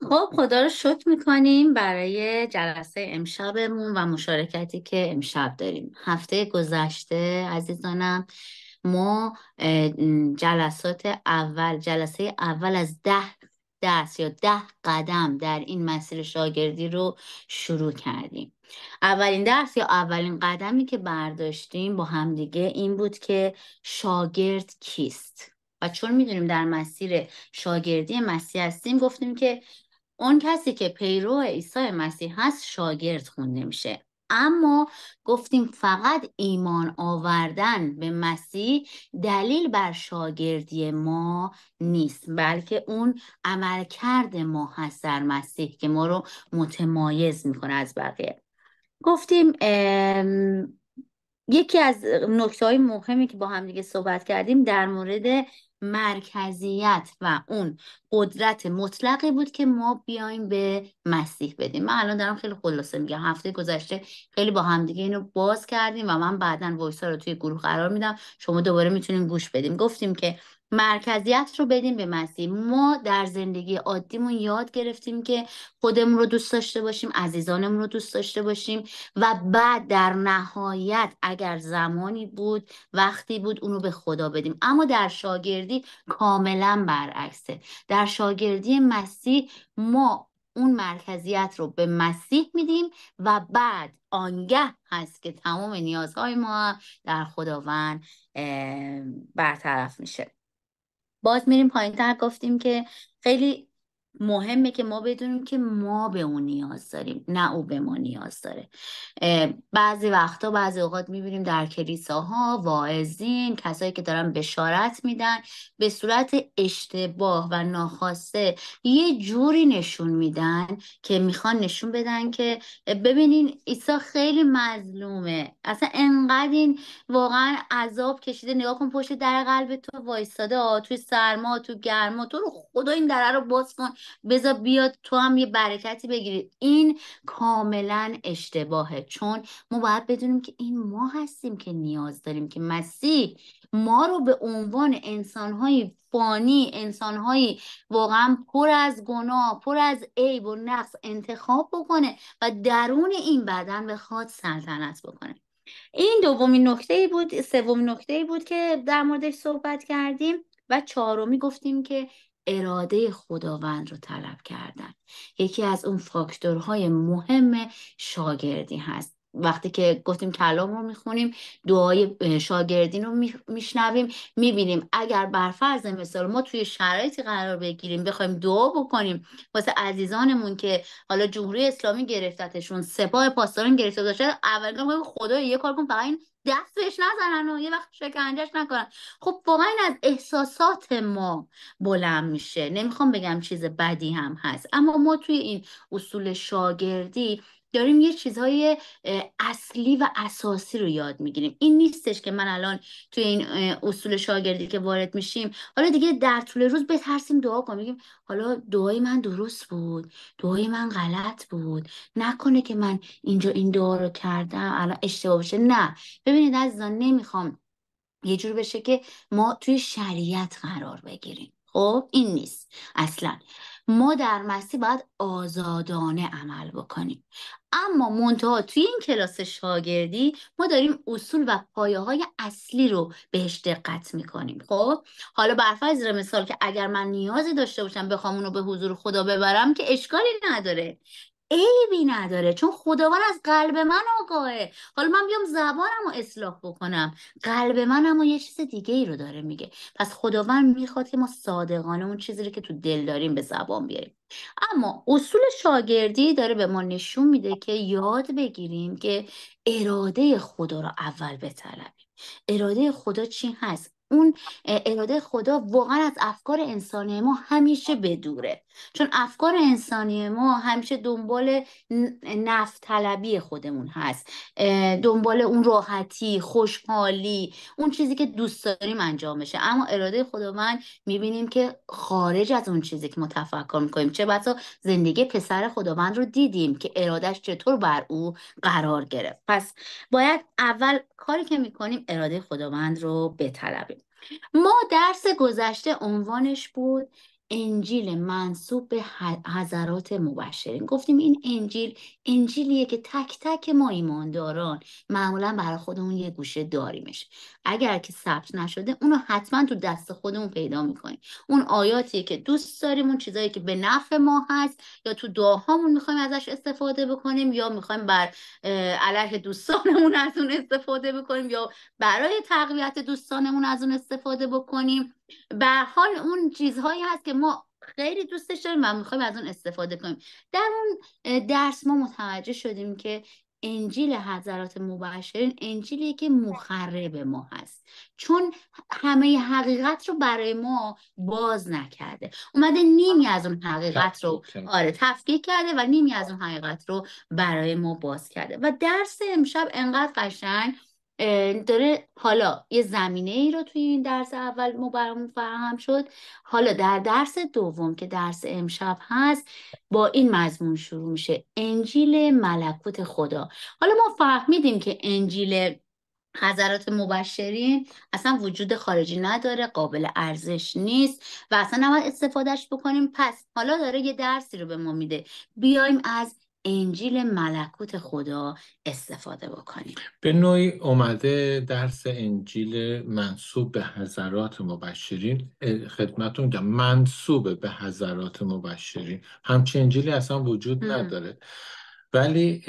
خب خدا رو شکر میکنیم برای جلسه امشبمون و مشارکتی که امشب داریم. هفته گذشته عزیزانم ما جلسه اول از 10 درس یا 10 قدم در این مسیر شاگردی رو شروع کردیم. اولین درس یا اولین قدمی که برداشتیم با همدیگه این بود که شاگرد کیست؟ و چون میدونیم در مسیر شاگردی مسیح هستیم، گفتیم که اون کسی که پیرو عیسی مسیح هست شاگرد خونده میشه. اما گفتیم فقط ایمان آوردن به مسیح دلیل بر شاگردی ما نیست، بلکه اون عملکرد ما هست در مسیح که ما رو متمایز میکنه از بقیه. گفتیم یکی از نکته‌های مهمی که با هم دیگه صحبت کردیم در مورد مرکزیت و اون قدرت مطلقی بود که ما بیایم به مسیح بدیم. من الان دارم خیلی خلاصه میگم، هفته گذشته خیلی با هم دیگه اینو باز کردیم و من بعداً وایسا رو توی گروه قرار میدم، شما دوباره میتونین گوش بدیم. گفتیم که مرکزیت رو بدیم به مسیح. ما در زندگی عادیمون یاد گرفتیم که خودمون رو دوست داشته باشیم، عزیزانمون رو دوست داشته باشیم و بعد در نهایت اگر زمانی بود، وقتی بود، اونو به خدا بدیم. اما در شاگردی کاملا برعکسه. در شاگردی مسیح ما اون مرکزیت رو به مسیح میدیم و بعد آنگه هست که تمام نیازهای ما در خداوند برطرف میشه. باز میریم پایین تر. گفتیم که خیلی مهمه که ما بدونیم که ما به اون نیاز داریم، نه او به ما نیاز داره. بعضی وقتا بعضی اوقات میبینیم در کلیساها واعظین، کسایی که دارن بشارت میدن، به صورت اشتباه و ناخواسته یه جوری نشون میدن که میخوان نشون بدن که ببینین عیسی خیلی مظلومه، اصلا انقدر این واقعا عذاب کشیده، نگاه کن پشت در قلب تو وایستاده، توی سرما تو گرما، تو رو خدا این دره رو باز کن، بذار بیاد تو هم یه برکتی بگیرید. این کاملا اشتباهه، چون ما باید بدونیم که این ما هستیم که نیاز داریم که مسیح ما رو به عنوان انسانهای فانی، انسانهایی واقعا پر از گناه، پر از عیب و نقص انتخاب بکنه و درون این بدن بخواد سلطنت بکنه. این دومین نکته بود. سومین نکته بود که در موردش صحبت کردیم و چهارمی گفتیم که اراده خداوند رو طلب کردن یکی از اون فاکتورهای مهم شاگردی هست. وقتی که گفتیم کلام رو میخونیم، دعای شاگردین رو میشنویم، میبینیم اگر بر فرض مثال ما توی شرایطی قرار بگیریم، بخوایم دعا بکنیم واسه عزیزانمون که حالا جمهوری اسلامی گرفتتشون، سپاه پاسداران گرفته باشه، اول میگم خدا یه کار کن فقط این دست بهش نزنن و یه وقت شکنجهش نکنن. خب واقعا این از احساسات ما بلند میشه. نمیخوام بگم چیز بدی هم هست، اما ما توی این اصول شاگردی داریم یه چیزهای اصلی و اساسی رو یاد میگیریم. این نیستش که من الان توی این اصول شاگردی که وارد میشیم حالا دیگه در طول روز بترسیم دعا کنیم، میگیم حالا دعای من درست بود، دعای من غلط بود، نکنه که من اینجا این دعا رو کردم الان اشتباه بشه. نه، ببینید عزیزان، نمیخوام یه جور بشه که ما توی شریعت قرار بگیریم. خب این نیست اصلا. ما در مسیح باید آزادانه عمل بکنیم. اما منتها توی این کلاس شاگردی ما داریم اصول و پایه های اصلی رو بهش دقت میکنیم. خب حالا برفرض مثال که اگر من نیازی داشته باشم بخوام اونو به حضور خدا ببرم که اشکالی نداره، عیبی نداره، چون خداوند از قلب من آگاهه. حالا من بیام زبانم رو اصلاح بکنم، قلب من اما یه چیز دیگه ای رو داره میگه. پس خداوند میخواد که ما صادقانه اون چیزی رو که تو دل داریم به زبان بیاریم. اما اصول شاگردی داره به ما نشون میده که یاد بگیریم که اراده خدا رو اول بطلبیم. اراده خدا چی هست؟ اون اراده خدا واقعا از افکار انسانی ما همیشه بدوره، چون افکار انسانی ما همیشه دنبال نفع طلبی خودمون هست، دنبال اون راحتی، خوشحالی، اون چیزی که دوست داریم انجام بشه. اما اراده خداوند میبینیم که خارج از اون چیزی که ما تفکر میکنیم. چه بسا زندگی پسر خداوند رو دیدیم که ارادش چطور بر او قرار گرفت. پس باید اول کاری که میکنیم اراده خداوند رو بطلبیم. ما درس گذشته عنوانش بود انجیل منسوب به حضرات مبشرین. گفتیم این انجیل انجیلیه که تک تک ما ایمانداران معمولا برای خودمون یه گوشه داریمش. اگر که ثبت نشده اونو حتما تو دست خودمون پیدا میکنیم. اون آیاتیه که دوست داریم، اون چیزایی که به نفع ما هست، یا تو دعاهامون میخوایم ازش استفاده بکنیم، یا میخوایم بر علیه دوستانمون از اون استفاده بکنیم، یا برای تقویت دوستانمون از اون استفاده بکنیم. به هر حال اون چیزهایی هست که ما خیلی دوستش داریم و میخوایم از اون استفاده کنیم. در اون درس ما متوجه شدیم که انجیل حضرات مبشرین انجیلی که مخرب ما هست، چون همه حقیقت رو برای ما باز نکرده. اومده نیمی از اون حقیقت رو تفکیک کرده و نیمی از اون حقیقت رو برای ما باز کرده. و درس امشب انقدر قشنگ داره، حالا یه زمینه ای رو توی این درس اول ما برامون فراهم شد. حالا در درس دوم که درس امشب هست با این مضمون شروع میشه: انجیل ملکوت خدا. حالا ما فهمیدیم که انجیل حضرات مبشرین اصلا وجود خارجی نداره، قابل ارزش نیست و اصلا نباید استفادهش بکنیم. پس حالا داره یه درسی رو به ما میده، بیایم از انجیل ملکوت خدا استفاده بکنیم. به نوعی اومده درس انجیل منسوب به حضرات مبشرین خدمتون میگم، منسوب به حضرات مبشرین. همچین انجیلی اصلا وجود نداره، ولی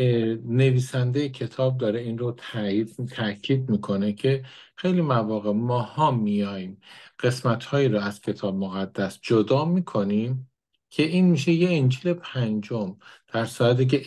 نویسنده کتاب داره این رو تاکید میکنه که خیلی مواقع ماها میایم قسمت‌هایی رو از کتاب مقدس جدا میکنیم که این میشه یه انجیل پنجم، در صورتی که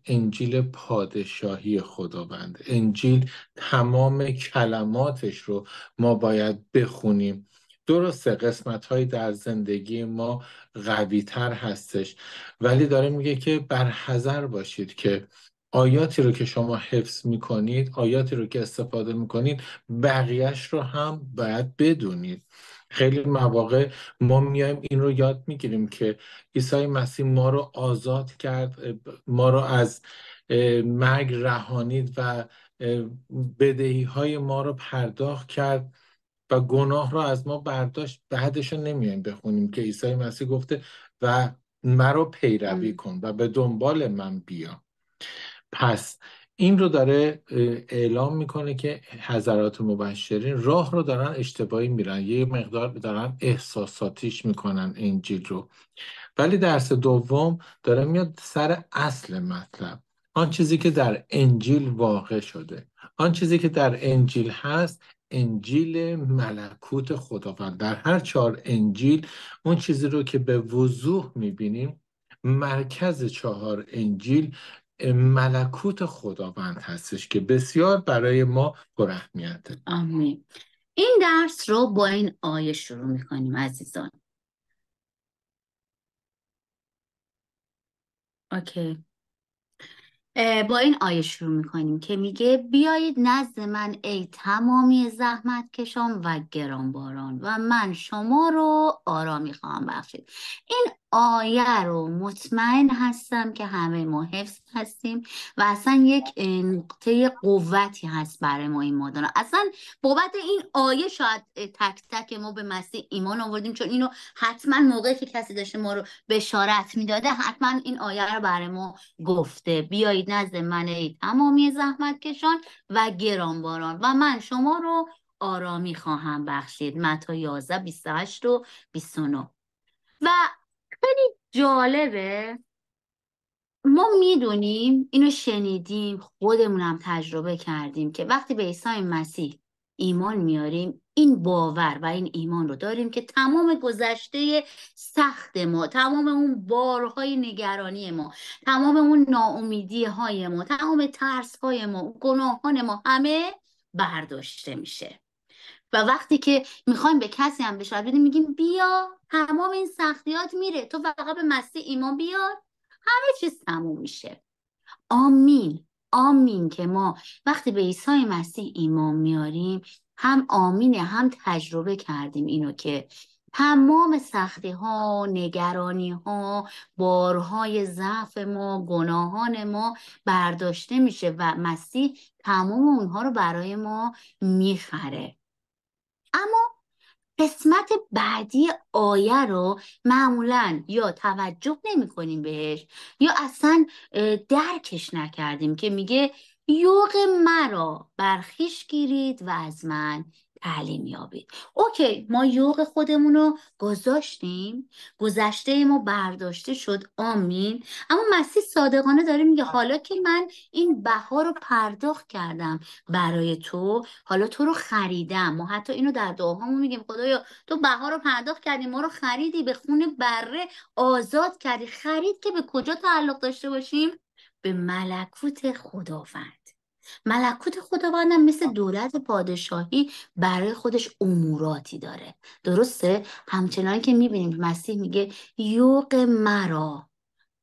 انجیل پادشاهی خداوند، انجیل تمام کلماتش رو ما باید بخونیم. درسته قسمت‌هایی در زندگی ما قوی تر هستش، ولی داره میگه که بر حذر باشید که آیاتی رو که شما حفظ میکنید، آیاتی رو که استفاده میکنید، بقیهش رو هم باید بدونید. خیلی مواقع ما میایم این رو یاد میگیریم که عیسی مسیح ما رو آزاد کرد، ما رو از مرگ رهانید و بدهی های ما رو پرداخت کرد و گناه رو از ما برداشت. بعدش رو نمیایم بخونیم که عیسی مسیح گفته و مرا پیروی کن و به دنبال من بیا. پس این رو داره اعلام میکنه که حضرات مبشرین راه رو دارن اشتباهی میرن، یه مقدار دارن احساساتیش میکنن انجیل رو. ولی درس دوم داره میاد سر اصل مطلب، آن چیزی که در انجیل واقع شده، آن چیزی که در انجیل هست، انجیل ملکوت خداوند. در هر 4 انجیل اون چیزی رو که به وضوح میبینیم، مرکز 4 انجیل ملکوت خداوند هستش که بسیار برای ما پر اهمیته. آمین. این درس رو با این آیه شروع میکنیم عزیزان. اوکی. با این آیه شروع میکنیم که میگه: بیایید نزد من ای تمامی زحمت کشان و گرانباران و من شما رو آرامی خواهم بخشید. این آیه رو مطمئن هستم که همه ما حفظ هستیم و اصلا یک نقطه قوتی هست برای ما این مادانا. اصلا بابت این آیه شاید تک تک ما به مسیح ایمان آوردیم، چون اینو حتما موقعی که کسی داشته ما رو بشارت میداده حتما این آیه رو برای ما گفته: بیایید نزد من ای تمامی زحمت کشان و گرانباران و من شما رو آرامی خواهم بخشید. متی 11 28 و 29. و خیلی جالبه، ما میدونیم، اینو شنیدیم، خودمونم تجربه کردیم که وقتی به عیسی مسیح ایمان میاریم، این باور و این ایمان رو داریم که تمام گذشته سخت ما، تمام اون بارهای نگرانی ما، تمام اون ناامیدی های ما، تمام ترس های ما، گناهان ما همه برداشته میشه. و وقتی که میخوایم به کسی هم بشارت بدیم میگیم بیا تمام این سختیات میره، تو فقط به مسیح ایمان بیار، همه چیز تموم میشه. آمین. آمین که ما وقتی به عیسی مسیح ایمان میاریم هم آمینه، هم تجربه کردیم اینو که تمام سختی ها، نگرانی ها، بارهای ضعف ما، گناهان ما برداشته میشه و مسیح تمام اونها رو برای ما میخره. اما قسمت بعدی آیه رو معمولا یا توجه نمی کنیم بهش یا اصلا درکش نکردیم که میگه یوغ مرا بر خویش گیرید و از من تعلیم یابید. اوکی، ما یوغ خودمون رو گذاشتیم، گذشته ما برداشته شد، آمین. اما مسیح صادقانه داره میگه حالا که من این بها رو پرداخت کردم برای تو، حالا تو رو خریدم. ما حتی اینو در دعاهامون میگیم خدایا تو بها رو پرداخت کردی، ما رو خریدی، به خون بره آزاد کردی. خرید که به کجا تعلق داشته باشیم؟ به ملکوت خداوند. ملکوت خداوندم مثل دولت پادشاهی برای خودش اموراتی داره، درسته؟ همچنان که میبینیم مسیح میگه یوق مرا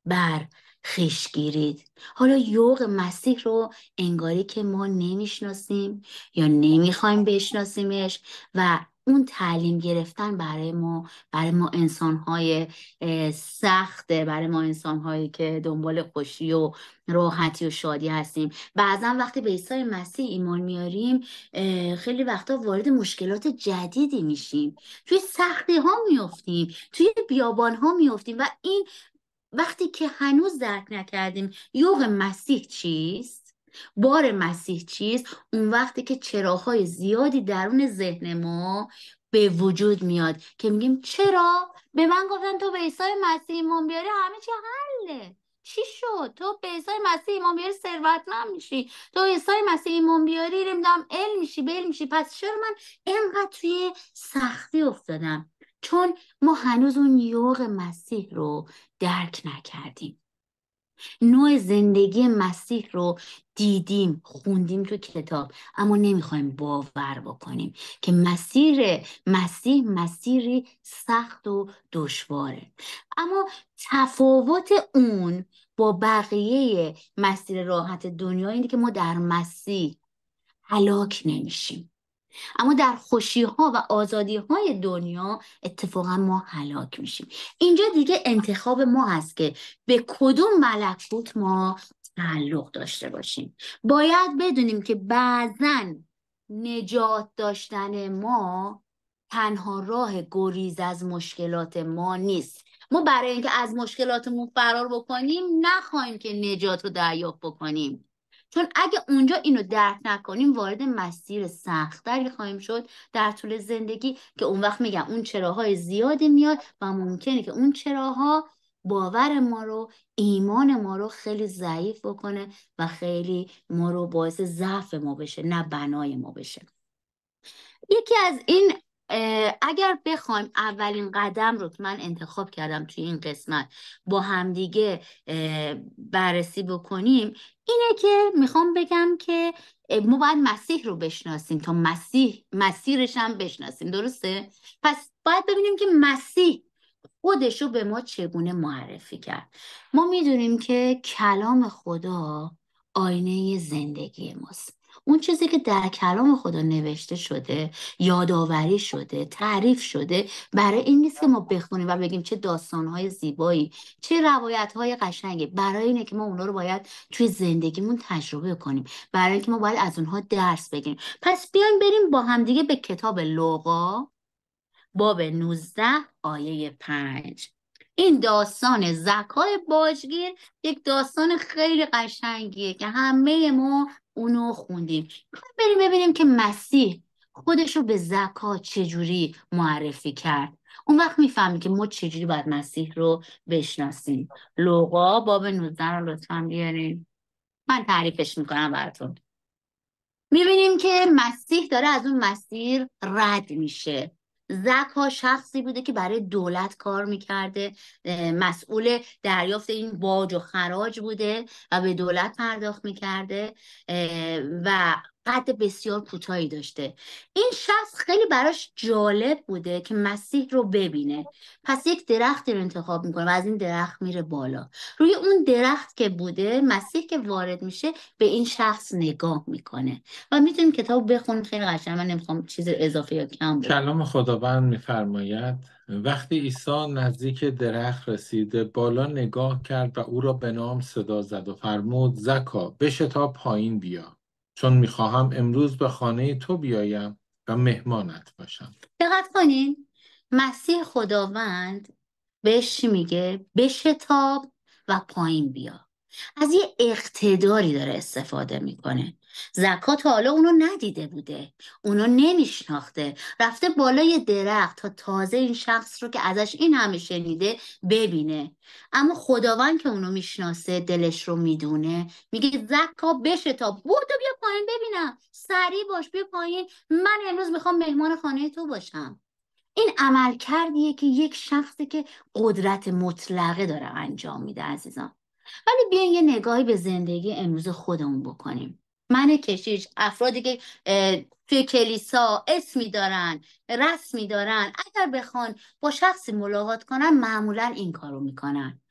بر خویش گیرید. حالا یوغ مسیح رو انگاری که ما نمیشناسیم یا نمیخوایم بشناسیمش و اون تعلیم گرفتن برای ما انسانهای سخته، برای ما انسانهایی که دنبال خوشی و راحتی و شادی هستیم. بعضا وقتی به عیسی مسیح ایمان میاریم خیلی وقتا وارد مشکلات جدیدی میشیم، توی سختی ها میافتیم، توی بیابان ها میافتیم و این وقتی که هنوز درک نکردیم یوغ مسیح چیست، بار مسیح چیست، اون وقتی که چراغ‌های زیادی درون ذهن ما به وجود میاد که میگیم چرا؟ به من گفتن تو به عیسی مسیح ایمان بیاری همه چی حله. چی شد؟ تو به عیسی مسیح ایمان بیاری ثروتمند میشی، تو به عیسی مسیح ایمان بیاری نمیدونم علم میشی، بل میشی. پس چرا من اینقدر توی سختی افتادم؟ چون ما هنوز اون یوغ مسیح رو درک نکردیم. نوع زندگی مسیح رو دیدیم، خوندیم تو کتاب، اما نمیخوایم باور بکنیم که مسیح مسیری سخت و دشواره. اما تفاوت اون با بقیه مسیر راحت دنیا اینه که ما در مسیح هلاک نمیشیم، اما در خوشی ها و آزادی های دنیا اتفاقا ما هلاک میشیم. اینجا دیگه انتخاب ما هست که به کدوم ملکوت ما تعلق داشته باشیم. باید بدونیم که بعضن نجات داشتن ما تنها راه گریز از مشکلات ما نیست. ما برای اینکه از مشکلاتمون فرار بکنیم نخواهیم که نجات رو دریافت بکنیم، چون اگه اونجا اینو درک نکنیم وارد مسیر سخت‌تری خواهیم شد در طول زندگی که اون وقت میگم اون چراهای زیادی میاد و ممکنه که اون چراها باور ما رو، ایمان ما رو خیلی ضعیف بکنه و خیلی ما رو باعث ضعف ما بشه، نه بنای ما بشه. یکی از این اگر بخوایم اولین قدم رو که من انتخاب کردم توی این قسمت با همدیگه بررسی بکنیم اینه که میخوام بگم که ما باید مسیح رو بشناسیم تا مسیرش هم بشناسیم، درسته؟ پس باید ببینیم که مسیح خودش رو به ما چگونه معرفی کرد. ما میدونیم که کلام خدا آینه زندگی ماست. اون چیزی که در کلام خدا نوشته شده، یادآوری شده، تعریف شده، برای این نیست که ما بخونیم و بگیم چه داستانهای زیبایی، چه روایتهای قشنگی. برای اینه که ما اونا رو باید توی زندگیمون تجربه کنیم، برای اینکه ما باید از اونها درس بگیریم. پس بیایم بریم با همدیگه به کتاب لوقا باب 19 آیه 5. این داستان زکای باجگیر یک داستان خیلی قشنگیه که همه ما اونو خوندیم. بریم ببینیم که مسیح خودشو به زکا چجوری معرفی کرد. اون وقت میفهمی که ما چجوری باید مسیح رو بشناسیم. لوقا باب 19 رو لطفا بیارین، من تعریفش میکنم براتون. میبینیم که مسیح داره از اون مسیر رد میشه. زکا شخصی بوده که برای دولت کار میکرده، مسئول دریافت این باج و خراج بوده و به دولت پرداخت میکرده و قد بسیار کوتاهی داشته. این شخص خیلی براش جالب بوده که مسیح رو ببینه، پس یک درختی رو انتخاب میکنه و از این درخت میره بالا. روی اون درخت که بوده مسیح که وارد میشه به این شخص نگاه میکنه و میتونیم کتاب بخونیم، خیلی قشنگ، من نمیخوام چیز اضافه یا کم بگم. کلام خداوند می‌فرماید وقتی عیسی نزدیک درخت رسید بالا نگاه کرد و او را به نام صدا زد و فرمود زکا بشتاب پایین بیا، چون میخواهم امروز به خانه تو بیایم. و مهمانت باشم. دقت کنین مسیح خداوند بهش چی میگه؟ بشتاب و پایین بیا. از یه اقتداری داره استفاده میکنه. زکات تا حالا اونو ندیده بوده، اونو نمیشناخته، رفته بالای درخت تا تازه این شخص رو که ازش این همه شنیده ببینه. اما خداوند که اونو میشناسه، دلش رو میدونه، میگه زکا بشتاب، بودو بیا پایین ببینم، سریع باش بیا پایین، من امروز میخوام مهمان خانه تو باشم. این عمل کردیه که یک شخصی که قدرت مطلقه داره انجام میده عزیزان. ولی بیاین یه نگاهی به زندگی امروز خودمون بکنیم. من کشیش، افرادی که توی کلیسا اسمی دارن، رسمی دارن، اگر بخوان با شخصی ملاقات کنن معمولا این کارو میکنن.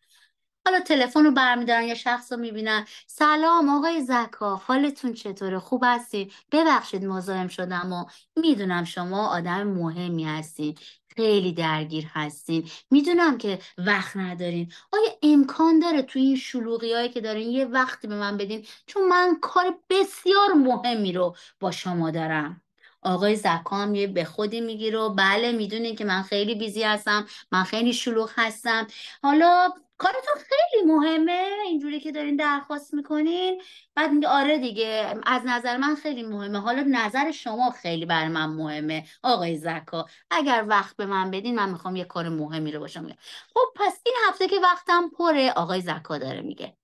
حالا تلفن رو برمیدارن یا شخص رو میبینن، سلام آقای زکا، حالتون چطوره، خوب هستی؟ ببخشید مزاحم شدم و میدونم شما آدم مهمی هستین، خیلی درگیر هستین، میدونم که وقت ندارین، آیا امکان داره توی این شلوغی هایی که دارین یه وقتی به من بدین، چون من کار بسیار مهمی رو با شما دارم. آقای زکا هم یه به خودی میگیره و بله میدونین که من خیلی بیزی هستم، من خیلی شلوغ هستم. حالا کارتون خیلی مهمه اینجوری که دارین درخواست میکنین؟ بعد میگه آره دیگه از نظر من خیلی مهمه، حالا نظر شما خیلی برای من مهمه آقای زکا، اگر وقت به من بدین من میخوام یه کار مهمی رو باشم. خب پس این هفته که وقتم پره، آقای زکا داره میگه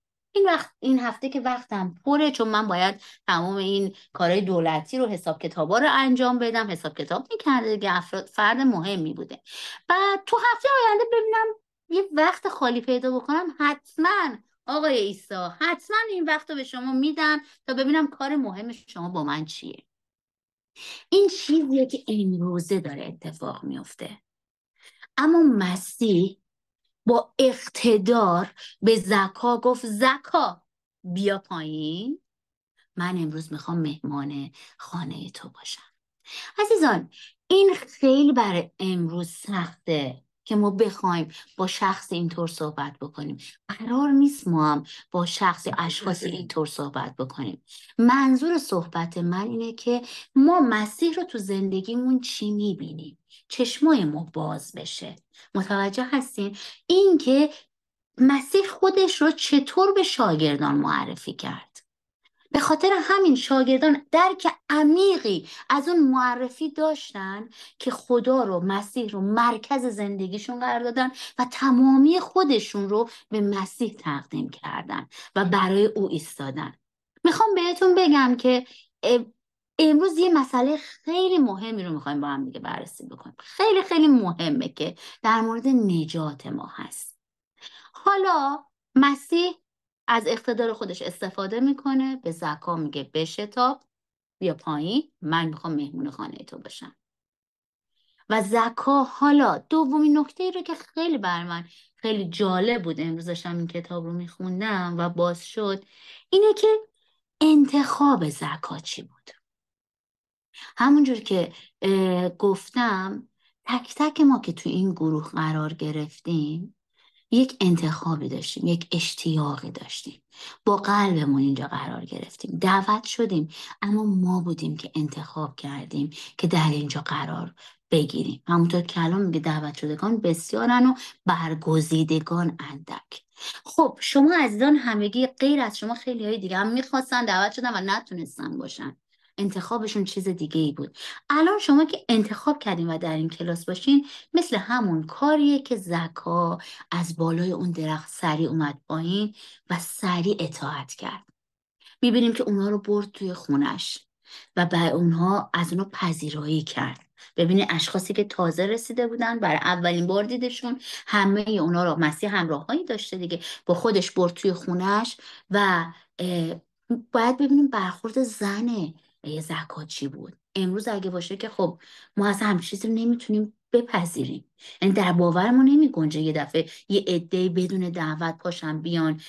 این هفته که وقتم پره، چون من باید تمام این کارهای دولتی رو، حساب کتابا رو انجام بدم. حساب کتاب میکرده دیگه، فرد مهمی بوده. بعد تو هفته آینده ببینم یه وقت خالی پیدا بکنم، حتما آقای عیسی حتما این وقت رو به شما میدم تا ببینم کار مهم شما با من چیه. این چیزیه که امروزه داره اتفاق میفته. اما مسیح با اقتدار به زکا گفت زکا بیا پایین، من امروز میخوام مهمان خانه تو باشم. عزیزان این خیلی برای امروز سخته که ما بخوایم با شخص اینطور صحبت بکنیم. قرار نیست ما هم با شخص یا اشخاصی اینطور صحبت بکنیم. منظور صحبت من اینه که ما مسیح رو تو زندگیمون چی میبینیم، چشمای ما باز بشه. متوجه هستین؟ این که مسیح خودش رو چطور به شاگردان معرفی کرد. به خاطر همین شاگردان درک عمیقی از اون معرفی داشتن که خدا رو، مسیح رو مرکز زندگیشون قرار دادن و تمامی خودشون رو به مسیح تقدیم کردن و برای او ایستادن. میخوام بهتون بگم که امروز یه مسئله خیلی مهمی رو میخوایم با هم دیگه بررسی بکنیم. خیلی خیلی مهمه که در مورد نجات ما هست. حالا مسیح از اقتدار خودش استفاده میکنه، به زکا میگه بشتاب بیا پایین، من میخوام مهمون خانه تو باشم. و زکا حالا دومین نکته رو که خیلی بر من خیلی جالب بود، امروز داشتم این کتاب رو میخوندم و باز شد، اینه که انتخاب زکا چی بود. همونجور که گفتم تک تک ما که تو این گروه قرار گرفتیم یک انتخابی داشتیم، یک اشتیاقی داشتیم، با قلبمون اینجا قرار گرفتیم، دعوت شدیم، اما ما بودیم که انتخاب کردیم که در اینجا قرار بگیریم. همونطور که الان میگه دعوت شدگان بسیارن و برگزیدگان اندک. خب شما عزیزان همگی غیر از شما خیلی های دیگه هم میخواستن دعوت شدن و نتونستن باشن، انتخابشون چیز دیگه ای بود. الان شما که انتخاب کردین و در این کلاس باشین، مثل همون کاریه که زکا از بالای اون درخت سریع اومد پایین و سریع اطاعت کرد. میبینیم که اونا رو برد توی خونش و به اونها از اونها پذیرایی کرد. ببینید اشخاصی که تازه رسیده بودن، برای اولین بار دیدشون، همه اونا رو مسیح همراهایی داشته دیگه، با خودش برد توی خونش و باید ببینیم برخورد زنه زکات چی بود. امروز اگه باشه که خب ما از همچین چیزی رو نمیتونیم بپذیریم، یعنی در باورمون نمی گنجه یه دفعه یه عده‌ای بدون دعوت پاشن بیان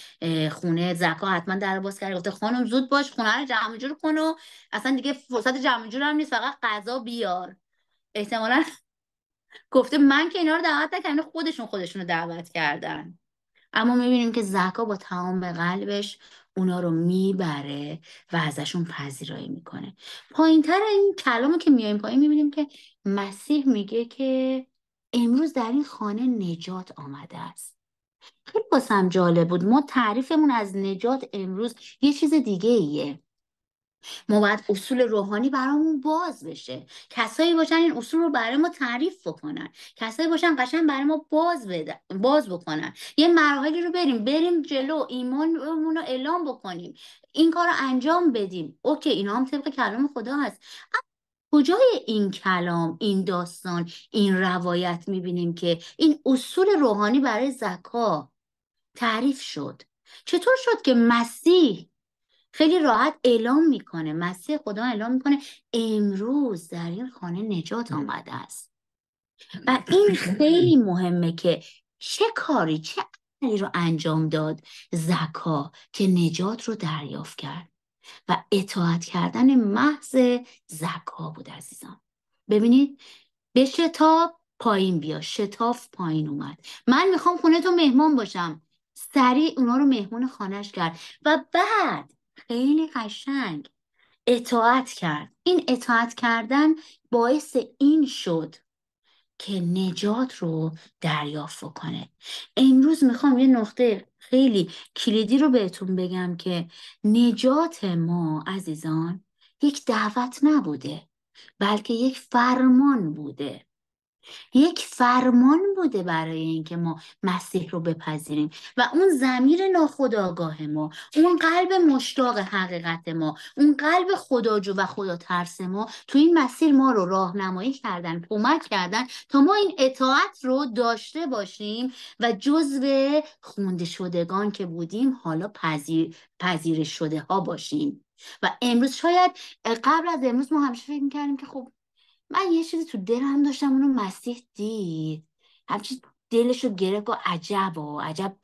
خونه. زکا حتما در باز کرد، گفته خانم زود باش خونه رو جمع جور کن و اصلا دیگه فرصت جمع جور هم نیست، فقط غذا بیار. احتمالاً گفته من که اینا رو دعوت نکردم، خودشون رو دعوت کردن. اما میبینیم که زکا با تمام قلبش اونا رو میبره و ازشون پذیرایی میکنه. پایینتر این کلامو که میایم پایین میبینیم که مسیح میگه که امروز در این خانه نجات آمده است. خیلی واسم جالب بود. ما تعریفمون از نجات امروز یه چیز دیگه ایه. ما باید اصول روحانی برامون باز بشه، کسایی باشن این اصول رو برای ما تعریف بکنن، کسایی باشن قشنگ برای ما باز بکنن، یه مراحلی رو بریم جلو، ایمانمون رو اعلام بکنیم، این کار رو انجام بدیم. اوکی، اینا هم طبق کلام خدا هست. کجای این کلام، این داستان، این روایت میبینیم که این اصول روحانی برای زکا تعریف شد؟ چطور شد که مسیح خیلی راحت اعلام میکنه، مسیح خدا اعلام میکنه امروز در این خانه نجات آمده است؟ و این خیلی مهمه که چه کاری، چه عملی رو انجام داد زکا که نجات رو دریافت کرد و اطاعت کردن محض زکا بود عزیزان. ببینید، به شتاب پایین بیا، شتاف پایین اومد، من میخوام خونه تو مهمان باشم، سریع اونا رو مهمون خانش کرد و بعد خیلی قشنگ اطاعت کرد. این اطاعت کردن باعث این شد که نجات رو دریافت کنه. امروز میخوام یه نقطه خیلی کلیدی رو بهتون بگم که نجات ما عزیزان یک دعوت نبوده، بلکه یک فرمان بوده. یک فرمان بوده برای اینکه ما مسیح رو بپذیریم و اون ضمیر ناخودآگاه ما، اون قلب مشتاق حقیقت ما، اون قلب خداجو و خدا ترس ما تو این مسیر ما رو راهنمایی کردن، کمک کردن تا ما این اطاعت رو داشته باشیم و جزو خونده شدگان که بودیم حالا پذیرش شده ها باشیم. و امروز شاید، قبل از امروز ما همیشه فکر میکردیم که خب من یه چیزی تو دلم داشتم، اونو مسیح دید، همچین دلشو گرفت و عجب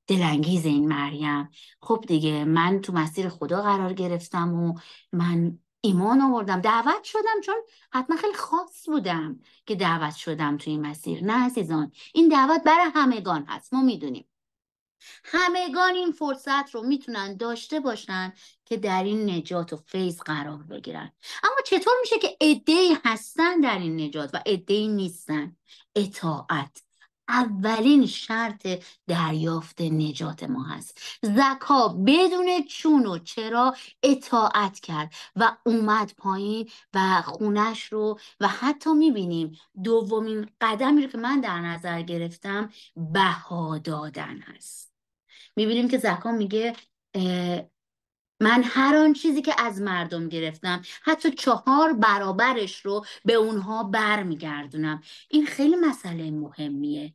دلانگیز این مریم. خب دیگه من تو مسیر خدا قرار گرفتم و من ایمان آوردم، دعوت شدم، چون حتما خیلی خاص بودم که دعوت شدم تو این مسیر. نه عزیزان، این دعوت برای همگان هست. ما میدونیم همگان این فرصت رو میتونن داشته باشن که در این نجات و فیض قرار بگیرن. اما چطور میشه که عده‌ای هستن در این نجات و عده‌ای نیستن؟ اطاعت اولین شرط دریافت نجات ما هست. زکا بدون چون و چرا اطاعت کرد و اومد پایین و خونش رو، و حتی میبینیم دومین قدمی رو که من در نظر گرفتم بها دادن هست. میبینیم که زکا میگه من هر آن چیزی که از مردم گرفتم حتی 4 برابرش رو به اونها برمیگردونم. این خیلی مسئله مهمیه.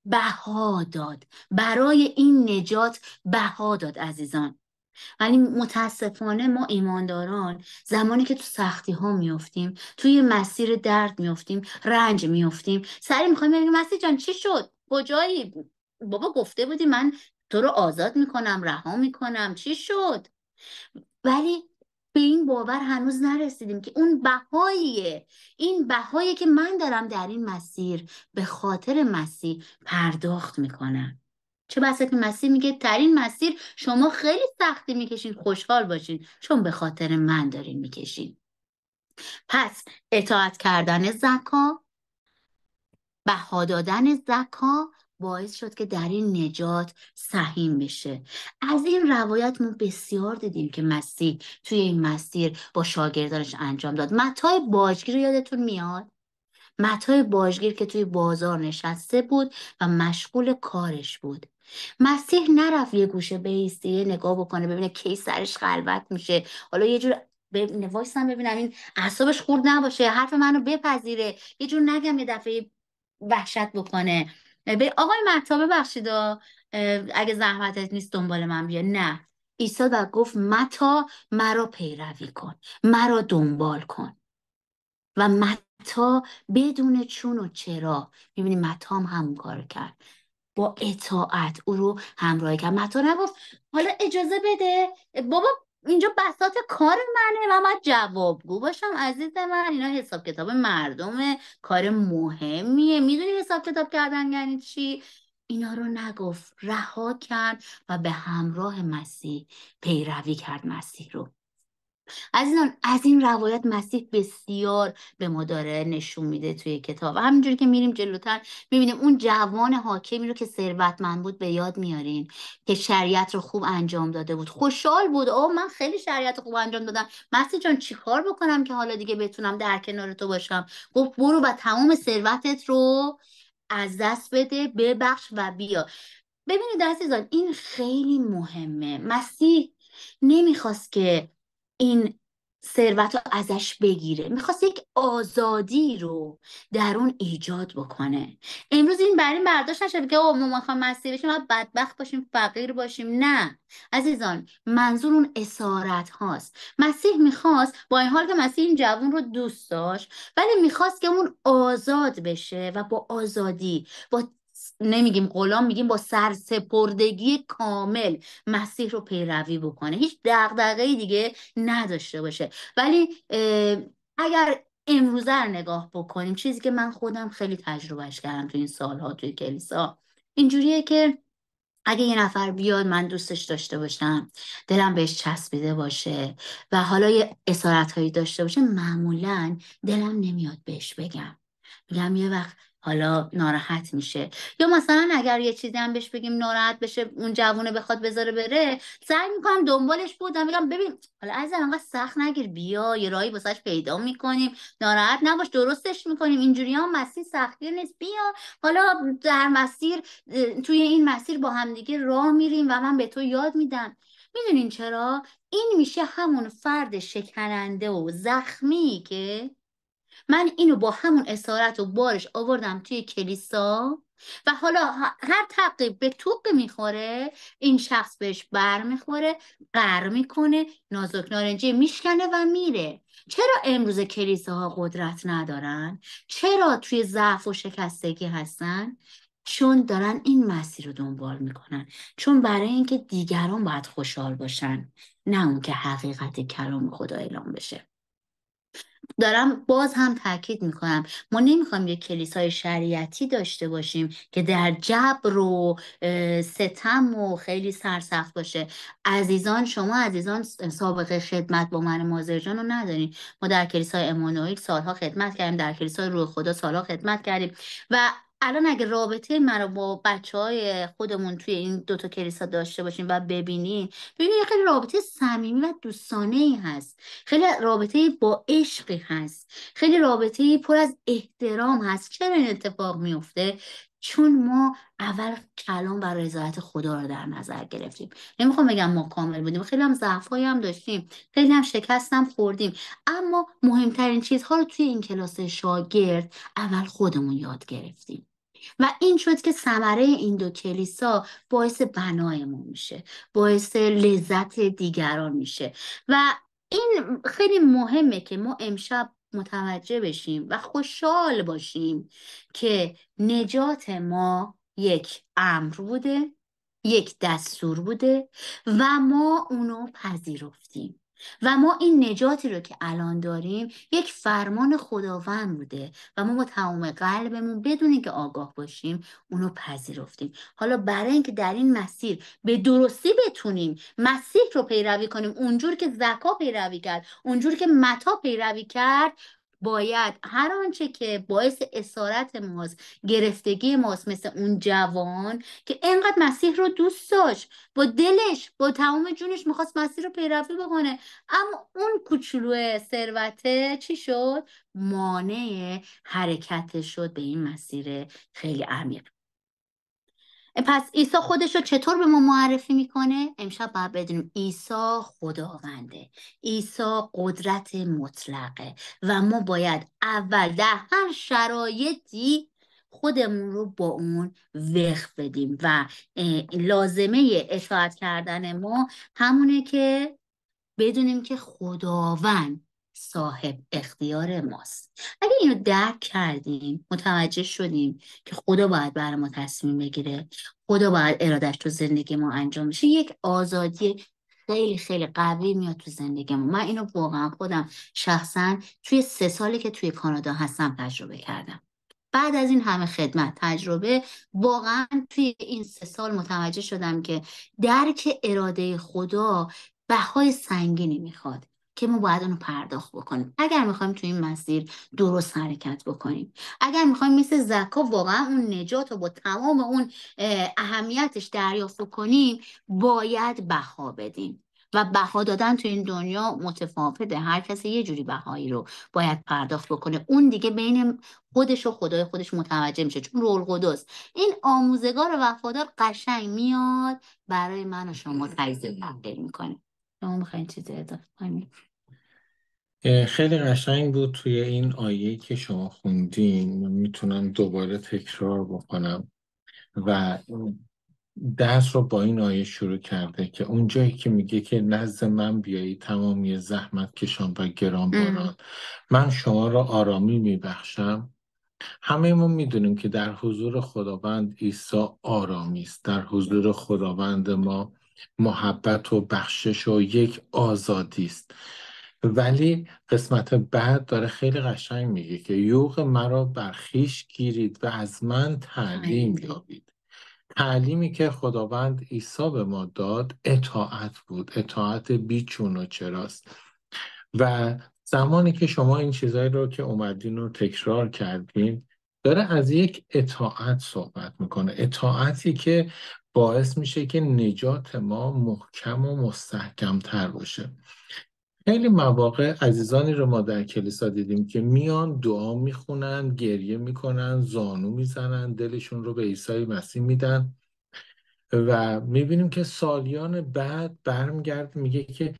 بها داد، برای این نجات بها داد عزیزان. ولی متاسفانه ما ایمانداران زمانی که تو سختی ها میفتیم، توی مسیر درد میفتیم، رنج میفتیم، سری میخوایم بگیم مسیح جان چی شد؟ کجایی؟ بابا گفته بودی من تو رو آزاد میکنم، رها میکنم، چی شد؟ ولی به این باور هنوز نرسیدیم که اون بهاییه، این بهایی که من دارم در این مسیر به خاطر مسیح پرداخت میکنم. چه بسا که مسیح میگه در این مسیر شما خیلی سختی میکشین، خوشحال باشین چون به خاطر من دارین میکشین. پس اطاعت کردن زکا، بها دادن زکا باعث شد که در این نجات سهیم بشه. از این روایت ما بسیار دیدیم که مسیح توی این مسیر با شاگردانش انجام داد. متی باجگیر رو یادتون میاد؟ متی باجگیر که توی بازار نشسته بود و مشغول کارش بود. مسیح نرفت یه گوشه بایسته یه نگاه بکنه ببینه کی سرش خلوت میشه، حالا یه جور وایسم ببینم این اعصابش خورد نباشه، حرف منو بپذیره، یه جور نگم یه دفعه وحشت بکنه، به آقای مهتا ببخشید اگه زحمتت نیست دنبال من بیا. نه، عیسی و گفت متا مرا پیروی کن، مرا دنبال کن. و متا بدون چون و چرا، میبینی متا هم همون کار کرد، با اطاعت او رو همراهی کرد. متا نگفت حالا اجازه بده بابا اینجا بساط کار منه و من جوابگو باشم. عزیز من، اینا حساب کتاب مردمه، کار مهمیه، میدونی حساب کتاب کردن یعنی چی؟ اینا رو نگفت، رها کرد و به همراه مسیح پیروی کرد مسیح رو. عزیزان از این روایت مسیح بسیار به ما داره نشون میده توی کتاب. و همینجوری که میریم جلوتر میبینیم اون جوان حاکمی رو که ثروتمند بود به یاد میارین که شریعت رو خوب انجام داده بود، خوشحال بود، اوه من خیلی شریعت رو خوب انجام دادم، مسیح جان چیکار بکنم که حالا دیگه بتونم در کنار تو باشم؟ گفت برو و تمام ثروتت رو از دست بده، ببخش و بیا. ببینید عزیزان این خیلی مهمه. مسیح نمیخواست که این ثروت رو ازش بگیره، میخواست یک آزادی رو در اون ایجاد بکنه. امروز این بر این برداشت نشده که ما میخوایم مسیح بشیم و بدبخت باشیم، فقیر باشیم. نه عزیزان، منظور اون اسارت هاست. مسیح میخواست، با این حال که مسیح این جوان رو دوست داشت، ولی میخواست که اون آزاد بشه و با آزادی، با نمیگیم غلام، میگیم با سرسپردگی کامل مسیح رو پیروی بکنه، هیچ دغدغه‌ای دیگه نداشته باشه. ولی اگر امروزه رو نگاه بکنیم، چیزی که من خودم خیلی تجربهش کردم تو این سالها توی کلیسا، اینجوریه که اگه یه نفر بیاد من دوستش داشته باشم، دلم بهش چسبیده باشه و حالا یه اسارت هایی داشته باشه، معمولا دلم نمیاد بهش بگم، میگم یه وقت حالا ناراحت میشه. یا مثلا اگر یه چیزی هم بهش بگیم ناراحت بشه، اون جوونه بخواد بذاره بره، سعی میکنم دنبالش بودم، میگم ببین حالا عزیزم انقدر سخت نگیر، بیا یه راهی واسش پیدا میکنیم، ناراحت نباش، درستش میکنیم، اینجوری هم مسیر سختگیر نیست، بیا حالا در مسیر، توی این مسیر با همدیگه راه میریم و من به تو یاد میدم. میدونین چرا؟ این میشه همون فرد شکننده و زخمی که من اینو با همون اسارت و بارش آوردم توی کلیسا و حالا هر تعقیب به توق میخوره، این شخص بهش بر میخوره، قر میکنه، نازک نارنجی میشکنه و میره. چرا امروز کلیساها قدرت ندارن؟ چرا توی ضعف و شکستگی هستن؟ چون دارن این مسیر رو دنبال میکنن، چون برای اینکه دیگران باید خوشحال باشن، نه اون که حقیقت کلام خدا اعلام بشه. دارم باز هم تاکید میکنم، ما نمیخوایم یک کلیسای شریعتی داشته باشیم که در جبر و ستم و خیلی سرسخت باشه. عزیزان، شما عزیزان سابقه خدمت با من مازر جان رو ندارین. ما در کلیسای امانوئل سالها خدمت کردیم، در کلیسای روح خدا سالها خدمت کردیم و الان اگه رابطه من با بچهای خودمون توی این دوتا کلیسا داشته باشیم و ببینیم خیلی رابطه صمیمی و دوستانه ای هست، خیلی رابطه با عشقی هست، خیلی رابطه پر از احترام هست. چرا این اتفاق میفته؟ چون ما اول کلام و رضایت خدا رو در نظر گرفتیم. نمیخوام بگم ما کامل بودیم، خیلی هم ضعفایی هم داشتیم، خیلی هم شکست هم خوردیم، اما مهمترین چیزها رو توی این کلاس شاگرد اول خودمون یاد گرفتیم و این شد که ثمره این دو کلیسا باعث بنایمون میشه، باعث لذت دیگران میشه. و این خیلی مهمه که ما امشب متوجه بشیم و خوشحال باشیم که نجات ما یک امر بوده، یک دستور بوده و ما اونو پذیرفتیم و ما این نجاتی رو که الان داریم یک فرمان خداوند بوده و ما با تمام قلبمون بدون اینکه آگاه باشیم اونو پذیرفتیم. حالا برای اینکه در این مسیر به درستی بتونیم مسیح رو پیروی کنیم، اونجور که زکا پیروی کرد، اونجور که متی پیروی کرد، باید هر آنچه که باعث اسارت ماست، گرفتگی ماست، مثل اون جوان که انقدر مسیح رو دوست داشت، با دلش با تمام جونش میخواست مسیح رو پیروی بکنه، اما اون کوچولو ثروته چی شد؟ مانع حرکتش شد به این مسیر خیلی عمیق. پس عیسی خودش رو چطور به ما معرفی میکنه؟ امشب باید بدونیم عیسی خداونده، عیسی قدرت مطلقه و ما باید اول در هر شرایطی خودمون رو با اون وقف بدیم و لازمه اطاعت کردن ما همونه که بدونیم که خداوند صاحب اختیار ماست. اگه اینو درک کردیم، متوجه شدیم که خدا باید برای ما تصمیم بگیره، خدا باید ارادش تو زندگی ما انجام بشه، یک آزادی خیلی خیلی قوی میاد تو زندگی ما. من اینو واقعا خودم شخصا توی 3 سالی که توی کانادا هستم تجربه کردم. بعد از این همه خدمت تجربه، واقعا توی این 3 سال متوجه شدم که درک اراده خدا بهای سنگینی میخواد که ما باید اونو پرداخت بکنیم اگر میخوایم توی این مسیر درست حرکت بکنیم. اگر میخوایم مثل زکا واقعا اون نجات رو با تمام اون اهمیتش دریافت کنیم، باید بها بدیم و بها دادن تو این دنیا متفاوته. هر کسی یه جوری بهایی رو باید پرداخت بکنه. اون دیگه بین خودش و خدای خودش متوجه میشه، چون روح القدس این آموزگار وفادار قشنگ میاد برای من و شما تجزیه تحلیل میکنه. شما میخواین چیزی اضافه کنید؟ خیلی قشنگ بود توی این آیه که شما خوندین. میتونم دوباره تکرار بکنم و درس رو با این آیه شروع کرده که اون جایی که میگه که نزد من بیایی تمامی زحمت کشان و گرانباران، من شما را آرامی میبخشم. همه ما میدونیم که در حضور خداوند عیسی آرامی است. در حضور خداوند ما محبت و بخشش و یک آزادی است. ولی قسمت بعد داره خیلی قشنگ میگه که یوغ مرا بر خویش گیرید و از من تعلیم یابید. تعلیمی که خداوند عیسی به ما داد اطاعت بود، اطاعت بیچون و چراست. و زمانی که شما این چیزایی رو که اومدین رو تکرار کردین، داره از یک اطاعت صحبت میکنه، اطاعتی که باعث میشه که نجات ما محکم و مستحکم تر باشه. خیلی مواقع عزیزانی رو ما در کلیسا دیدیم که میان دعا میخونن، گریه میکنن، زانو میزنن، دلشون رو به عیسی مسیح میدن و میبینیم که سالیان بعد برمیگرد میگه که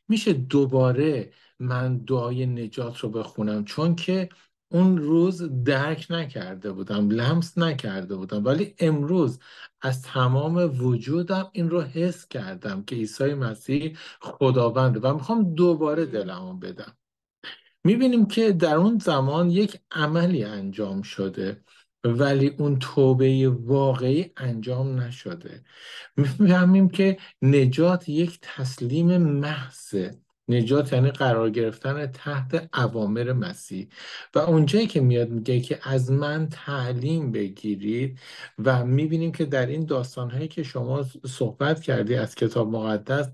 میشه دوباره من دعای نجات رو بخونم، چون که اون روز درک نکرده بودم، لمس نکرده بودم، ولی امروز از تمام وجودم این رو حس کردم که عیسی مسیح خداونده و میخوام دوباره دلمو بدم. میبینیم که در اون زمان یک عملی انجام شده ولی اون توبه واقعی انجام نشده. میفهمیم که نجات یک تسلیم محضه. نجات یعنی قرار گرفتن تحت اوامر مسیح و اونجایی که میاد میگه که از من تعلیم بگیرید و میبینیم که در این داستانهایی که شما صحبت کردی از کتاب مقدس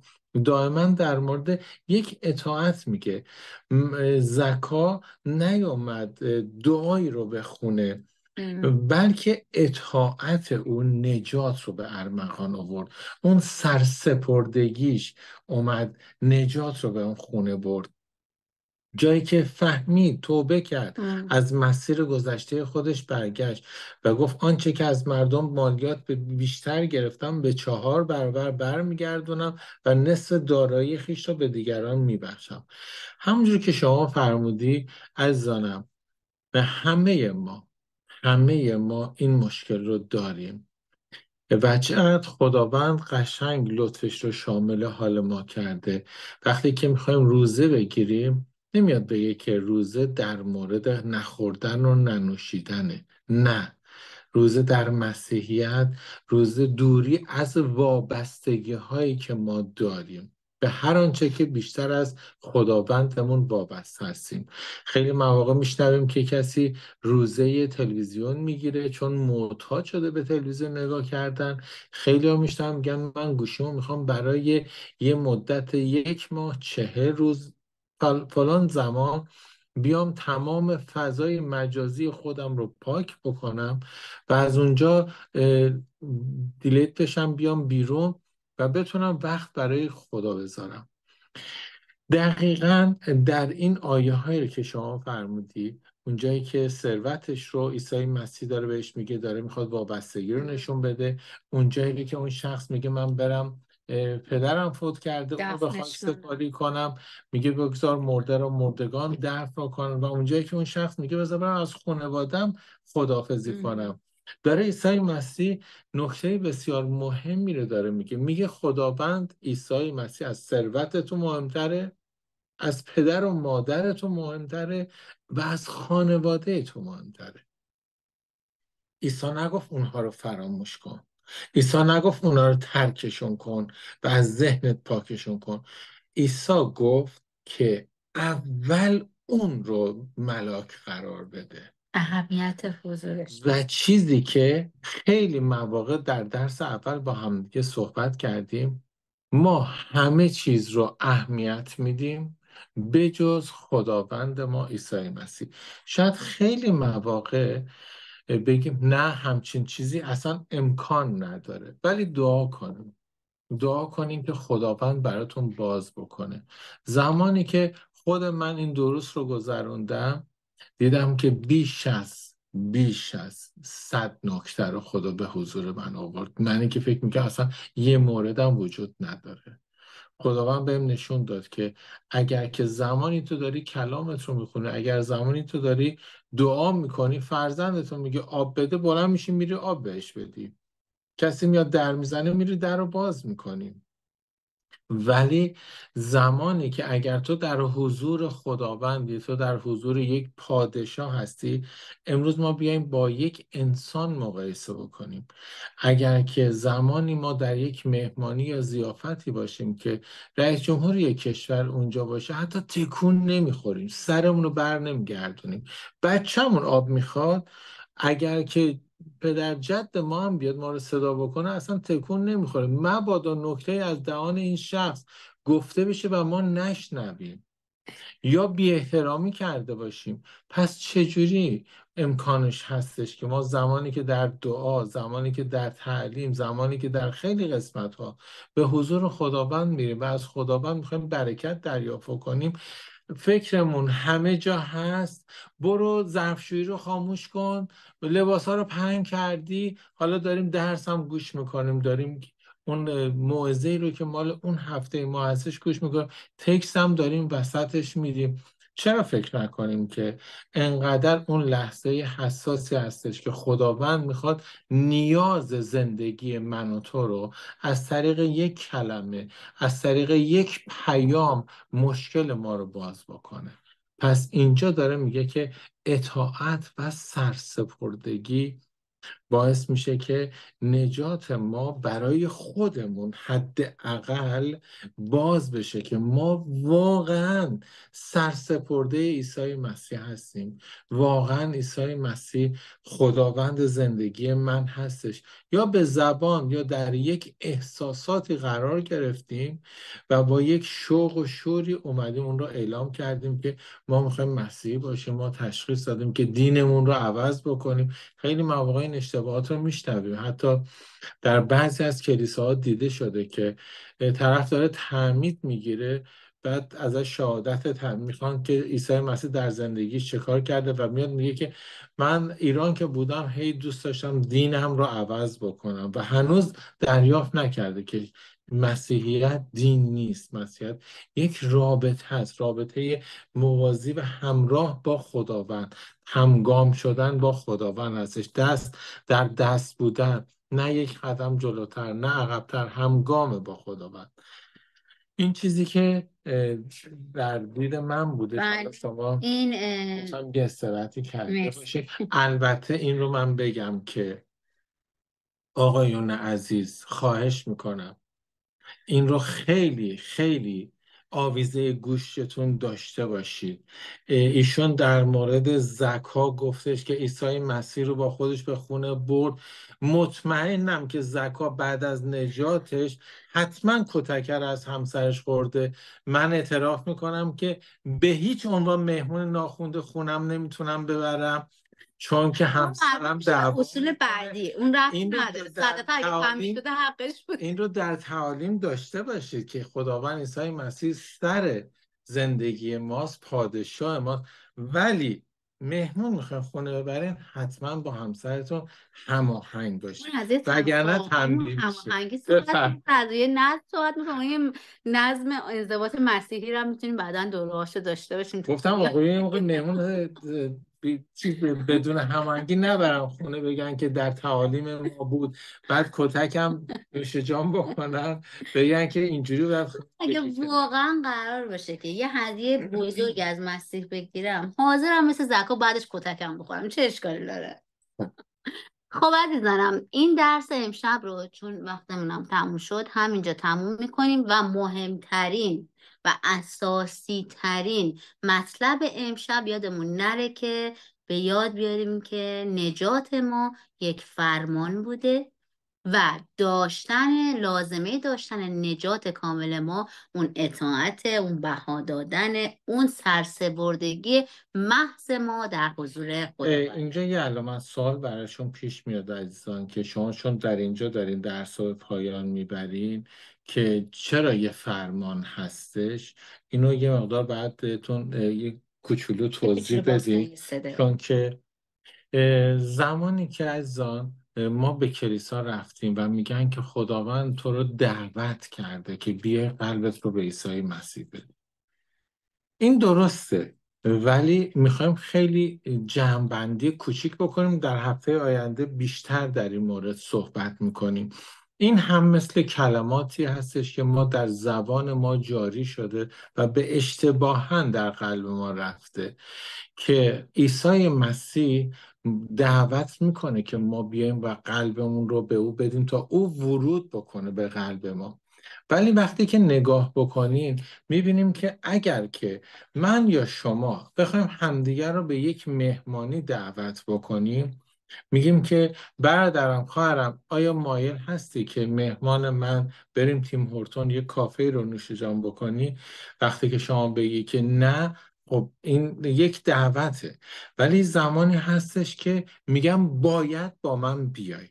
دائما در مورد یک اطاعت میگه. زکا نیومد دعایی رو بخونه بلکه اطاعت اون نجات رو به ارمغان آورد. اون سرسپردگیش اومد نجات رو به اون خونه برد. جایی که فهمید، توبه کرد، از مسیر گذشته خودش برگشت و گفت آنچه که از مردم مالیات بیشتر گرفتم به 4 برابر برمیگردونم و نصف دارایی خویش را به دیگران میبخشم. همونجور که شما فرمودی عزیزانم، به همه ما این مشکل رو داریم و چقدر خداوند قشنگ لطفش رو شامل حال ما کرده. وقتی که میخوایم روزه بگیریم نمیاد بگه که روزه در مورد نخوردن و ننوشیدنه. نه، روزه در مسیحیت روزه دوری از وابستگی هایی که ما داریم، به هر آنچه که بیشتر از خداوندمون وابسته هستیم. خیلی مواقع میشنویم که کسی روزه تلویزیون میگیره چون معتاد شده به تلویزیون نگاه کردن. خیلی ها میشنویم میگن من گوشیمو میخوام برای یه مدت 1 ماه 40 روز فلان زمان بیام تمام فضای مجازی خودم رو پاک بکنم و از اونجا دیلیت بشم، بیام بیرون و بتونم وقت برای خدا بذارم. دقیقا در این آیه هایی که شما فرمودی، اونجایی که ثروتش رو عیسی مسیح داره بهش میگه، داره میخواد وابستگی رو نشون بده. اونجایی که اون شخص میگه من برم پدرم فوت کرده اونو به خاک سپاری کنم، میگه بگذار مرده رو مردگان دفن کنن. و اونجایی که اون شخص میگه بذار برم از خانوادم خداحافظی کنم، داره عیسی مسیح نکته بسیار مهمی رو داره میگه خداوند عیسی مسیح از ثروت تو مهمتره، از پدر و مادر تو مهمتره و از خانواده تو مهمتره. عیسی نگفت اونها رو فراموش کن، عیسی نگفت اونها رو ترکشون کن و از ذهنت پاکشون کن. عیسی گفت که اول اون رو ملاک قرار بده. اهمیت حضورش. و چیزی که خیلی مواقع در درس اول با هم دیگه صحبت کردیم، ما همه چیز رو اهمیت میدیم به جز خداوند ما عیسی مسیح. شاید خیلی مواقع بگیم نه همچین چیزی اصلا امکان نداره، ولی دعا کنیم، دعا کنیم که خداوند براتون باز بکنه. زمانی که خود من این 2 روز رو گذروندم، دیدم که بیش از 100 نکته رو خدا به حضور من آورد. منی که فکر میکنم اصلا یه موردم وجود نداره، خداوند بهم نشون داد که اگر که زمانی تو داری کلامت رو میخونی، اگر زمانی تو داری دعا میکنی، فرزندتون میگه آب بده، بلند میشی میری آب بهش بدی. کسی میاد در میزنه، میری در رو باز میکنی. ولی زمانی که اگر تو در حضور خداوندی، تو در حضور یک پادشاه هستی، امروز ما بیایم با یک انسان مقایسه بکنیم. اگر که زمانی ما در یک مهمانی یا ضیافتی باشیم که رئیس جمهور یک کشور اونجا باشه، حتی تکون نمیخوریم، سرمون رو بر نمیگردونیم. بچه‌مون آب میخواد، اگر که پدر جد ما هم بیاد ما رو صدا بکنه، اصلا تکون نمیخوریم، مبادا نکته از دهان این شخص گفته بشه و ما نشنویم یا بی احترامی کرده باشیم. پس چجوری امکانش هستش که ما زمانی که در دعا، زمانی که در تعلیم، زمانی که در خیلی قسمت ها به حضور خداوند میریم و از خداوند میخوایم برکت دریافت کنیم، فکرمون همه جا هست؟ برو ظرفشویی رو خاموش کن، لباس ها رو پهن کردی، حالا داریم درس هم گوش میکنیم، داریم اون موعظه‌ای رو که مال اون هفته ما هستش گوش میکنیم، تکست هم داریم وسطش میدیم. چرا فکر نکنیم که انقدر اون لحظه حساسی هستش که خداوند میخواد نیاز زندگی من و تو رو از طریق یک کلمه، از طریق یک پیام، مشکل ما رو باز بکنه. پس اینجا داره میگه که اطاعت و سرسپردگی باعث میشه که نجات ما برای خودمون حداقل باز بشه، که ما واقعا سرسپرده عیسی مسیح هستیم، واقعا عیسی مسیح خداوند زندگی من هستش، یا به زبان یا در یک احساساتی قرار گرفتیم و با یک شوق و شوری اومدیم اون رو اعلام کردیم که ما میخوایم مسیحی باشیم، ما تشخیص دادیم که دینمون رو عوض بکنیم. خیلی مواقع این اشتباهات رو میشنویم، حتی در بعضی از کلیساها دیده شده که طرف داره تعمید میگیره، بعد ازش شهادت میخوان که عیسی مسیح در زندگیش چه کار کرده و میاد میگه که من ایران که بودم هی دوست داشتم دینم رو عوض بکنم، و هنوز دریافت نکرده که مسیحیت دین نیست، مسیحیت یک رابطه هست، رابطه موازی و همراه با خداوند، همگام شدن با خداوند هستش، دست در دست بودن، نه یک قدم جلوتر نه عقبتر، همگام با خداوند. این چیزی که در دید من بوده. بله. شما این هم یه استراحتی کرده مرسی. باشید. البته این رو من بگم که آقایون عزیز، خواهش میکنم این رو خیلی خیلی آویزه گوشتون داشته باشید. ایشون در مورد زکا گفتش که عیسی مسیح رو با خودش به خونه برد. مطمئنم که زکا بعد از نجاتش حتما کتکر از همسرش خورده. من اعتراف میکنم که به هیچ عنوان مهمون ناخوانده خونم نمیتونم ببرم، چون که همسرم دعوا اصول بعدی اون رفت این رو نداره، در صدقه اگه کم تعالیم شده حقش بود. این رو در تعالیم داشته باشید که خداوند عیسی مسیح سر زندگی ماست، پادشاه ماست، ولی مهمون میخواین خونه ببرین، حتما با همسرتون هماهنگ باشید، اون از یه وگرنه تفاهم و تنبیه میشه. هماهنگی صحبت بفرمایید. می‌کنه، از یه نظم صحبت می‌کنه. این نظم ازدواج مسیحی رو هم میتونیم بعدا دورهاشو داشته باشیم تو گفتم دنیا. آقای موقع مهمون بدون هماهنگی نبرم خونه، بگن که در تعالیم ما بود، بعد کتکم نوش جان بکنن، بگن که اینجوری باید اگه واقعا قرار باشه که یه هدیه بزرگ از مسیح بگیرم، حاضرم مثل زکا بعدش کتکم بخورم، چه اشکالی داره؟ خب عزیزانم، این درس امشب رو چون وقتمونم تموم شد همینجا تموم میکنیم و مهمترین و اساسی ترین مطلب امشب یادمون نره که به یاد بیاریم که نجات ما یک فرمان بوده و لازمه داشتن نجات کامل ما اون اطاعت، اون بها دادن، اون سرسپردگی محض ما در حضور خداوند. اینجا یه علامت سوال براشون پیش میاد عزیزان که شما چون در اینجا دارین درس رو به پایان میبرین که چرا یه فرمان هستش، اینو یه مقدار باید بهتون یه کوچولو توضیح بدید. چون که زمانی که عزیزان ما به کلیسا رفتیم و میگن که خداوند تو رو دعوت کرده که بیای قلبت رو به عیسی مسیح بدی، این درسته، ولی میخوایم خیلی جمع‌بندی کوچیک بکنیم. در هفته آینده بیشتر در این مورد صحبت میکنیم. این هم مثل کلماتی هستش که ما در زبان ما جاری شده و به اشتباهاً در قلب ما رفته که عیسی مسیح دعوت میکنه که ما بیایم و قلبمون رو به او بدیم تا او ورود بکنه به قلب ما. ولی وقتی که نگاه بکنین میبینیم که اگر که من یا شما بخوایم همدیگر رو به یک مهمانی دعوت بکنیم، میگیم که برادرم، خواهرم، آیا مایل هستی که مهمان من بریم تیم هورتون یک کافه رو نوش جان بکنی؟ وقتی که شما بگی که نه، خب این یک دعوته. ولی زمانی هستش که میگم باید با من بیای.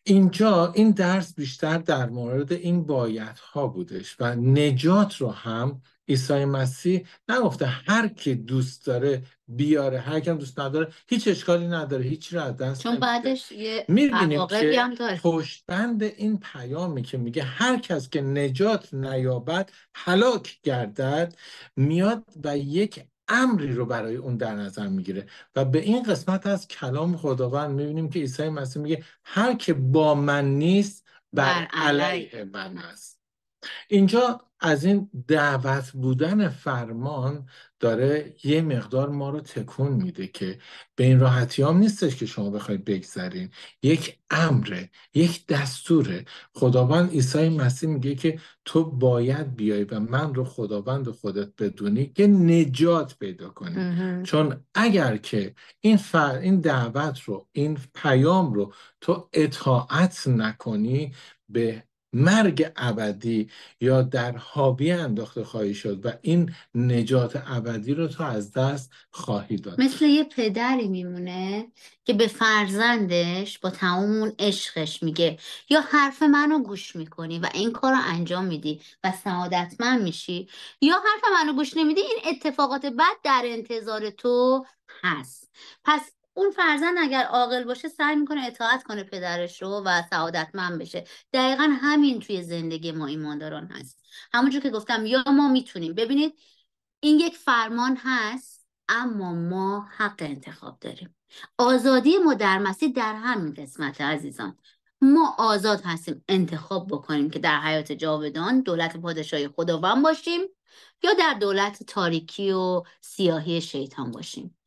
اینجا این درس بیشتر در مورد این بایدها بودش و نجات رو هم عیسی مسیح نگفته هر کی دوست داره بیاره، هر کی دوست نداره هیچ اشکالی نداره، هیچ رو از دست چون نمیده. بعدش یه می‌بینیم عواقبی که هم داره. پشتبند این پیامی که میگه هر کس که نجات نیابد هلاک گردد، میاد و یک امری رو برای اون در نظر میگیره و به این قسمت از کلام خداوند میبینیم که عیسی مسیح میگه هر که با من نیست بر علیه من است. اینجا از این دعوت بودن فرمان داره یه مقدار ما رو تکون میده که به این راحتی هم نیستش که شما بخواید بگذرین. یک امره، یک دستوره. خداوند عیسی مسیح میگه که تو باید بیای و من رو خداوند خودت بدونی که نجات پیدا کنی. چون اگر که این دعوت رو، این پیام رو تو اطاعت نکنی، به مرگ ابدی یا در حاویه انداخته خواهی شد و این نجات ابدی رو تو از دست خواهی داد. مثل یه پدری میمونه که به فرزندش با تمام اون عشقش میگه یا حرف منو گوش میکنی و این کار رو انجام میدی و سعادتمند میشی، یا حرف منو گوش نمیدی، این اتفاقات بد در انتظار تو هست. پس اون فرزند اگر عاقل باشه سعی میکنه اطاعت کنه پدرش رو و سعادتمند بشه. دقیقا همین توی زندگی ما ایمانداران هست. همونجور که گفتم، یا ما میتونیم، ببینید این یک فرمان هست اما ما حق انتخاب داریم. آزادی ما در مسیح در همین قسمت عزیزان. ما آزاد هستیم انتخاب بکنیم که در حیات جاودان دولت پادشاهی خداوند باشیم یا در دولت تاریکی و سیاهی شیطان باشیم.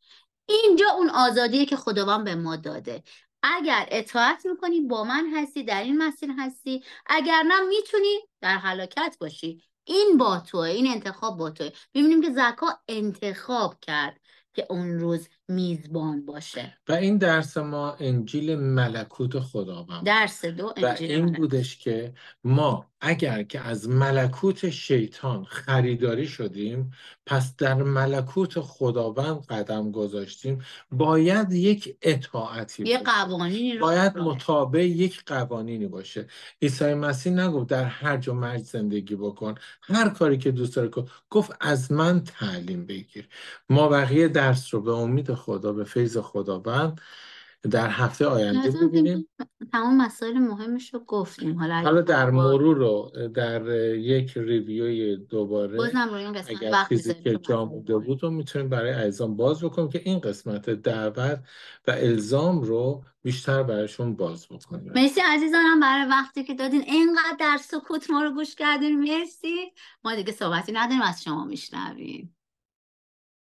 اینجا اون آزادیه که خداوند به ما داده. اگر اطاعت میکنی با من هستی، در این مسیر هستی، اگر نه میتونی در هلاکت باشی. این با توه، این انتخاب با توه. میبینیم که زکا انتخاب کرد که اون روز میزبان باشه. و این درس ما انجیل ملکوت خداوند. درس 2 و انجیل این ملکوت. بودش که ما اگر که از ملکوت شیطان خریداری شدیم، پس در ملکوت خداوند قدم گذاشتیم، باید یک اطاعتی یه باشه، قوانینی رو باید مطابق یک قوانینی باشه. عیسی مسیح نگفت در هر جا مرج زندگی بکن، هر کاری که دوست داری کن، گفت از من تعلیم بگیر. ما بقیه درس رو به امید خدا، به فیض خداوند در هفته آینده ببینیم. تمام مسائل مهمش رو گفتیم. حالا در مرور رو در یک ریویوی دوباره بازم روی این قسمت اگر وقت چیزی بذاریم که جا مونده بود رو میتونیم برای عزیزان باز بکنیم که این قسمت دعوت و الزام رو بیشتر برایشون باز بکنیم. مرسی عزیزانم برای وقتی که دادین، اینقدر در سکوت ما رو گوش کردین. مرسی. ما دیگه صحبتی نداریم، از شما میشنویم.